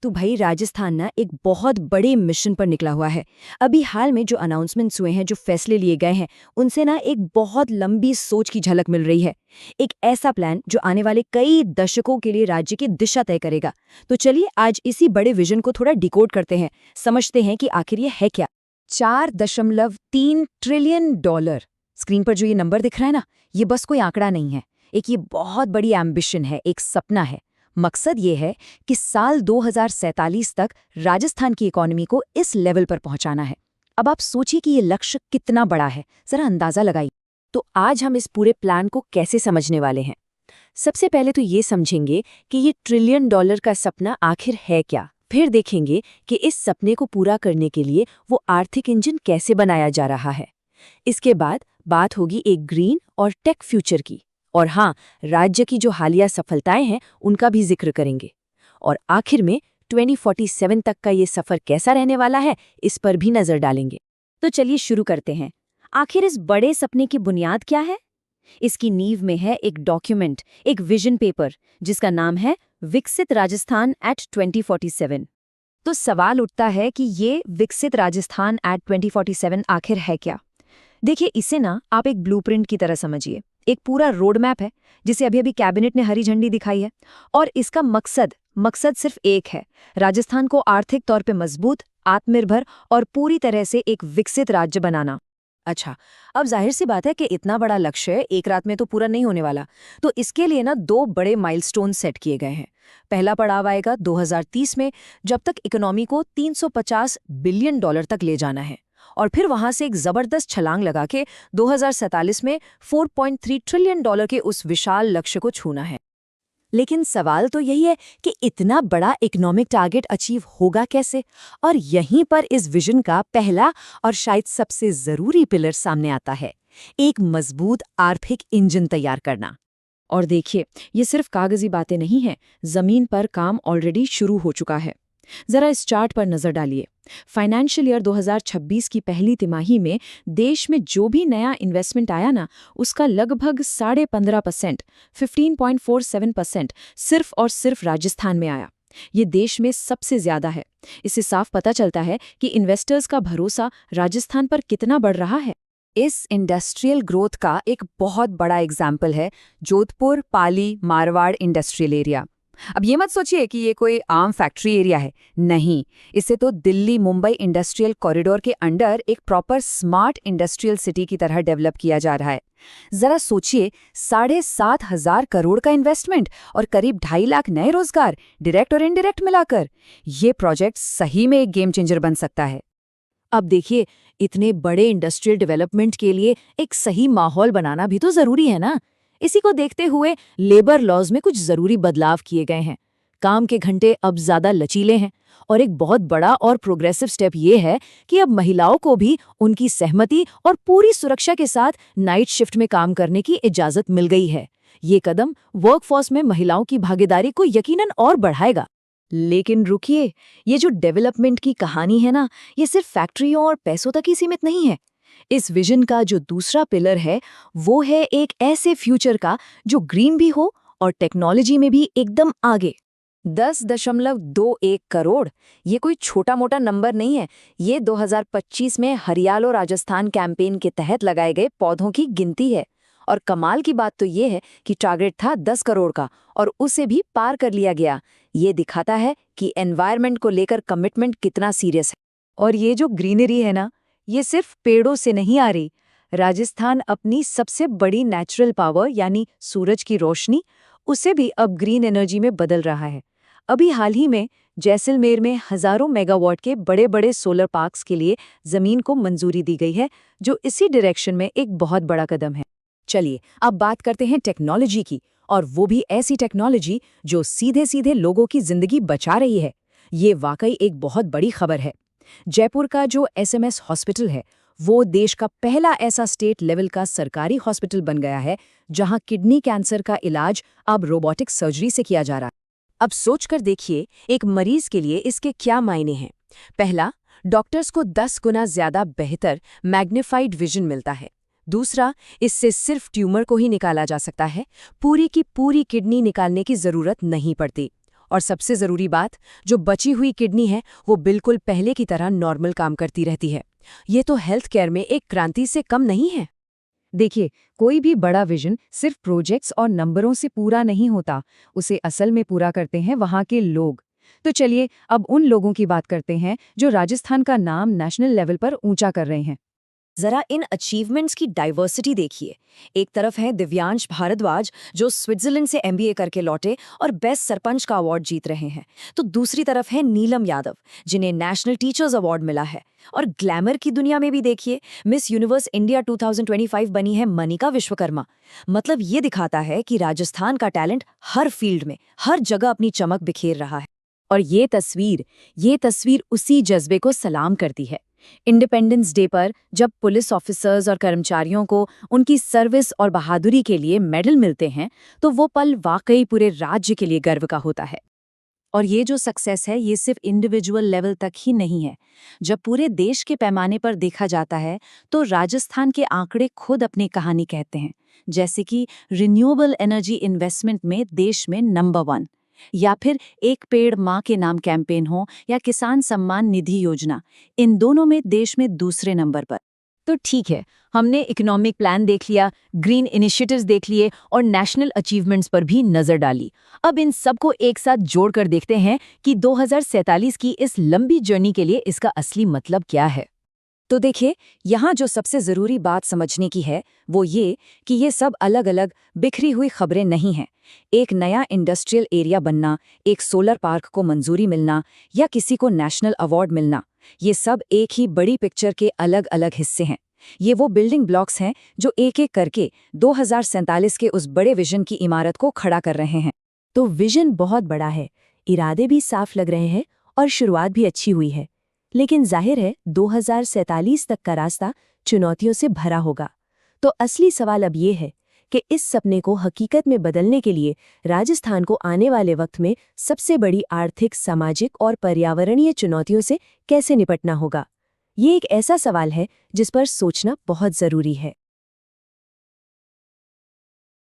तो भाई राजस्थान ना एक बहुत बड़े मिशन पर निकला हुआ है। अभी हाल में जो अनाउंसमेंट्स हुए हैं, जो फैसले लिए गए हैं, उनसे ना एक बहुत लंबी सोच की झलक मिल रही है। एक ऐसा प्लान जो आने वाले कई दशकों के लिए राज्य की दिशा तय करेगा। तो चलिए आज इसी बड़े विजन को थोड़ा डिकोड करते हैं, समझते हैं कि आखिर ये है क्या। 4.3 ट्रिलियन डॉलर। स्क्रीन पर जो ये नंबर दिख रहा है ना, ये बस कोई आंकड़ा नहीं है। एक ये बहुत बड़ी एम्बिशन है, एक सपना है। मकसद ये है कि साल 2047 तक राजस्थान की इकोनॉमी को इस लेवल पर पहुंचाना है। अब आप सोचिए कि ये लक्ष्य कितना बड़ा है, जरा अंदाजा लगाइए। तो आज हम इस पूरे प्लान को कैसे समझने वाले हैं। सबसे पहले तो ये समझेंगे कि ये ट्रिलियन डॉलर का सपना आखिर है क्या। फिर देखेंगे कि इस सपने को पूरा करने के लिए वो आर्थिक इंजन कैसे बनाया जा रहा है। इसके बाद बात होगी एक ग्रीन और टेक फ्यूचर की। और हाँ, राज्य की जो हालिया सफलताएं हैं उनका भी जिक्र करेंगे। और आखिर में 2047 तक का ये सफर कैसा रहने वाला है, इस पर भी नजर डालेंगे। तो चलिए शुरू करते हैं। आखिर इस बड़े सपने की बुनियाद क्या है? इसकी नींव में है एक डॉक्यूमेंट, एक विजन पेपर, जिसका नाम है विकसित राजस्थान एट 2047। तो सवाल उठता है कि ये विकसित राजस्थान एट 2047 आखिर है क्या? देखिए, इसे ना आप एक ब्लूप्रिंट की तरह समझिए। एक पूरा रोड मैप है जिसे अभी अभी कैबिनेट ने हरी झंडी दिखाई है। और इसका मकसद सिर्फ एक है, राजस्थान को आर्थिक तौर पे मजबूत, आत्मनिर्भर और पूरी तरह से एक विकसित राज्य बनाना। अच्छा, अब जाहिर सी बात है कि इतना बड़ा लक्ष्य एक रात में तो पूरा नहीं होने वाला। तो इसके लिए ना दो बड़े माइलस्टोन सेट किए गए हैं। पहला पड़ाव आएगा 2030 में, जब तक इकोनॉमी को 350 बिलियन डॉलर तक ले जाना है। और फिर वहां से एक जबरदस्त छलांग लगा के 2047 में 4.3 ट्रिलियन डॉलर के उस विशाल लक्ष्य को छूना है। लेकिन सवाल तो यही है कि इतना बड़ा इकोनॉमिक टारगेट अचीव होगा कैसे? और यहीं पर इस विजन का पहला और शायद सबसे जरूरी पिलर सामने आता है, एक मजबूत आर्थिक इंजन तैयार करना। और देखिए, ये सिर्फ कागजी बातें नहीं हैं, जमीन पर काम ऑलरेडी शुरू हो चुका है। जरा इस चार्ट पर नजर डालिए। फाइनेंशियल ईयर 2026 की पहली तिमाही में देश में जो भी नया इन्वेस्टमेंट आया ना, उसका लगभग 15.5%, 15.47% सिर्फ और सिर्फ राजस्थान में आया। ये देश में सबसे ज्यादा है। इससे साफ पता चलता है कि इन्वेस्टर्स का भरोसा राजस्थान पर कितना बढ़ रहा है। इस इंडस्ट्रियल ग्रोथ का एक बहुत बड़ा एग्जाम्पल है जोधपुर पाली मारवाड़ इंडस्ट्रियल एरिया। अब ये मत सोचिए कि ये कोई आम फैक्ट्री एरिया है, नहीं। इसे तो दिल्ली मुंबई इंडस्ट्रियल कॉरिडोर के अंडर एक प्रॉपर स्मार्ट इंडस्ट्रियल सिटी की तरह डेवलप किया जा रहा है। जरा सोचिए, 7,500 करोड़ का इन्वेस्टमेंट और करीब 2.5 लाख नए रोजगार, डायरेक्ट और इनडायरेक्ट मिलाकर। ये प्रोजेक्ट सही में एक गेम चेंजर बन सकता है। अब देखिए, इतने बड़े इंडस्ट्रियल डेवलपमेंट के लिए एक सही माहौल बनाना भी तो जरूरी है ना। इसी को देखते हुए लेबर लॉज में कुछ जरूरी बदलाव किए गए हैं। काम के घंटे अब ज्यादा लचीले हैं। और एक बहुत बड़ा और प्रोग्रेसिव स्टेप ये है कि अब महिलाओं को भी उनकी सहमति और पूरी सुरक्षा के साथ नाइट शिफ्ट में काम करने की इजाजत मिल गई है। ये कदम वर्कफोर्स में महिलाओं की भागीदारी को यकीनन और बढ़ाएगा। लेकिन रुकिए, ये जो डेवलपमेंट की कहानी है ना, ये सिर्फ फैक्ट्रियों और पैसों तक ही सीमित नहीं है। इस विजन का जो दूसरा पिलर है, वो है एक ऐसे फ्यूचर का जो ग्रीन भी हो और टेक्नोलॉजी में भी एकदम आगे। 10.21 करोड़, ये कोई छोटा मोटा नंबर नहीं है। ये 2025 में हरियालो राजस्थान कैंपेन के तहत लगाए गए पौधों की गिनती है। और कमाल की बात तो ये है कि टारगेट था 10 करोड़ का और उसे भी पार कर लिया गया। ये दिखाता है कि एनवायरनमेंट को लेकर कमिटमेंट कितना सीरियस है। और ये जो ग्रीनरी है ना, ये सिर्फ पेड़ों से नहीं आ रही। राजस्थान अपनी सबसे बड़ी नेचुरल पावर यानी सूरज की रोशनी, उसे भी अब ग्रीन एनर्जी में बदल रहा है। अभी हाल ही में जैसलमेर में हजारों मेगावाट के बड़े बड़े सोलर पार्क्स के लिए जमीन को मंजूरी दी गई है, जो इसी डायरेक्शन में एक बहुत बड़ा कदम है। चलिए अब बात करते हैं टेक्नोलॉजी की, और वो भी ऐसी टेक्नोलॉजी जो सीधे सीधे लोगों की जिंदगी बचा रही है। ये वाकई एक बहुत बड़ी खबर है। जयपुर का जो एसएमएस हॉस्पिटल है, वो देश का पहला ऐसा स्टेट लेवल का सरकारी हॉस्पिटल बन गया है जहां किडनी कैंसर का इलाज अब रोबोटिक सर्जरी से किया जा रहा है। अब सोचकर देखिए, एक मरीज के लिए इसके क्या मायने हैं। पहला, डॉक्टर्स को 10 गुना ज्यादा बेहतर मैग्नीफाइड विजन मिलता है। दूसरा, इससे सिर्फ ट्यूमर को ही निकाला जा सकता है, पूरी की पूरी किडनी निकालने की जरूरत नहीं पड़ती। और सबसे ज़रूरी बात, जो बची हुई किडनी है वो बिल्कुल पहले की तरह नॉर्मल काम करती रहती है। ये तो हेल्थ केयर में एक क्रांति से कम नहीं है। देखिए, कोई भी बड़ा विजन सिर्फ प्रोजेक्ट्स और नंबरों से पूरा नहीं होता, उसे असल में पूरा करते हैं वहाँ के लोग। तो चलिए अब उन लोगों की बात करते हैं जो राजस्थान का नाम नेशनल लेवल पर ऊंचा कर रहे हैं। जरा इन अचीवमेंट्स की डाइवर्सिटी देखिए। एक तरफ है दिव्यांश भारद्वाज, जो स्विट्जरलैंड से एमबीए करके लौटे और बेस्ट सरपंच का अवार्ड जीत रहे हैं। तो दूसरी तरफ है नीलम यादव, जिन्हें नेशनल टीचर्स अवार्ड मिला है। और ग्लैमर की दुनिया में भी देखिए, मिस यूनिवर्स इंडिया 2025 बनी है मनिका विश्वकर्मा। मतलब ये दिखाता है कि राजस्थान का टैलेंट हर फील्ड में, हर जगह अपनी चमक बिखेर रहा है। और ये तस्वीर उसी जज्बे को सलाम करती है। इंडिपेंडेंस डे पर जब पुलिस ऑफिसर्स और कर्मचारियों को उनकी सर्विस और बहादुरी के लिए मेडल मिलते हैं, तो वो पल वाकई पूरे राज्य के लिए गर्व का होता है। और ये जो सक्सेस है, ये सिर्फ इंडिविजुअल लेवल तक ही नहीं है। जब पूरे देश के पैमाने पर देखा जाता है, तो राजस्थान के आंकड़े खुद अपनी कहानी कहते हैं। जैसे कि रिन्यूएबल एनर्जी इन्वेस्टमेंट में देश में नंबर 1, या फिर एक पेड़ माँ के नाम कैंपेन हो या किसान सम्मान निधि योजना, इन दोनों में देश में दूसरे नंबर पर। तो ठीक है, हमने इकोनॉमिक प्लान देख लिया, ग्रीन इनिशिएटिव्स देख लिए और नेशनल अचीवमेंट्स पर भी नजर डाली। अब इन सबको एक साथ जोड़कर देखते हैं कि 2047 की इस लंबी जर्नी के लिए इसका असली मतलब क्या है। तो देखिए, यहाँ जो सबसे ज़रूरी बात समझने की है वो ये कि ये सब अलग अलग बिखरी हुई खबरें नहीं हैं। एक नया इंडस्ट्रियल एरिया बनना, एक सोलर पार्क को मंजूरी मिलना या किसी को नेशनल अवार्ड मिलना, ये सब एक ही बड़ी पिक्चर के अलग अलग हिस्से हैं। ये वो बिल्डिंग ब्लॉक्स हैं जो एक एक करके 2047 के उस बड़े विजन की इमारत को खड़ा कर रहे हैं। तो विजन बहुत बड़ा है, इरादे भी साफ लग रहे हैं और शुरुआत भी अच्छी हुई है। लेकिन जाहिर है 2047 तक का रास्ता चुनौतियों से भरा होगा। तो असली सवाल अब ये है कि इस सपने को हकीकत में बदलने के लिए राजस्थान को आने वाले वक्त में सबसे बड़ी आर्थिक, सामाजिक और पर्यावरणीय चुनौतियों से कैसे निपटना होगा। ये एक ऐसा सवाल है जिस पर सोचना बहुत ज़रूरी है।